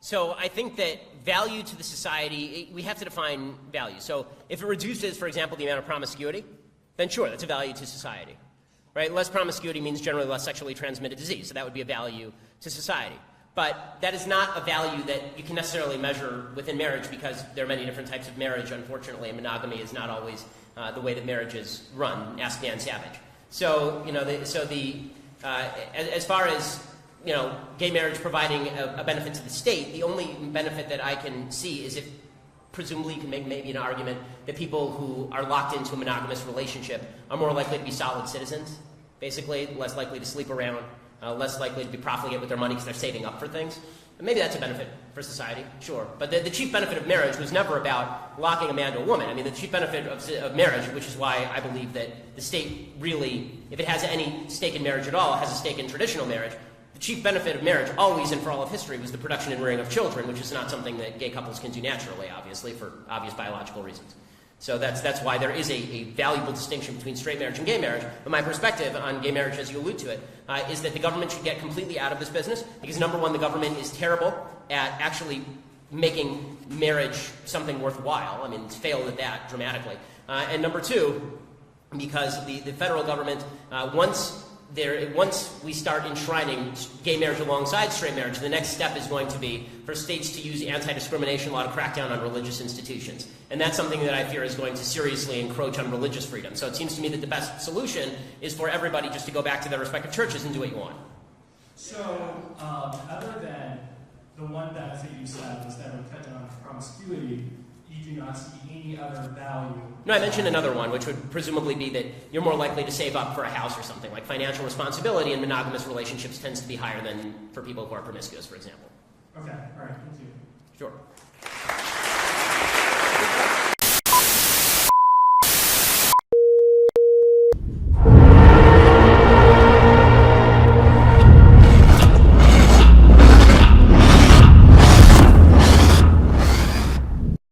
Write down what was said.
So I think that value to the society, we have to define value. So if it reduces, for example, the amount of promiscuity, then sure, that's a value to society. Right? Less promiscuity means generally less sexually transmitted disease, so that would be a value to society. But that is not a value that you can necessarily measure within marriage, because there are many different types of marriage, unfortunately, and monogamy is not always the way that marriage is run. Ask Dan Savage. So, as far as gay marriage providing a benefit to the state, the only benefit that I can see is if presumably you can make maybe an argument that people who are locked into a monogamous relationship are more likely to be solid citizens, basically, less likely to sleep around, less likely to be profligate with their money because they're saving up for things. And maybe that's a benefit for society, sure. But the chief benefit of marriage was never about locking a man to a woman. I mean, the chief benefit of marriage, which is why I believe that the state really, if it has any stake in marriage at all, has a stake in traditional marriage. The chief benefit of marriage, always and for all of history, was the production and rearing of children, which is not something that gay couples can do naturally, obviously, for obvious biological reasons. So that's why there is a valuable distinction between straight marriage and gay marriage. But my perspective on gay marriage, as you allude to it, is that the government should get completely out of this business, because number one, the government is terrible at actually making marriage something worthwhile. I mean, it's failed at that dramatically. And number two, because the federal government, once we start enshrining gay marriage alongside straight marriage, the next step is going to be for states to use anti-discrimination law to crack down on religious institutions. And that's something that I fear is going to seriously encroach on religious freedom. So it seems to me that the best solution is for everybody just to go back to their respective churches and do what you want. So, other than the one benefit you said was that it would cut down on promiscuity, you do not see any other value. No, I mentioned another one, which would presumably be that you're more likely to save up for a house or something. Like financial responsibility in monogamous relationships tends to be higher than for people who are promiscuous, for example. Okay, all right, thank you. Sure.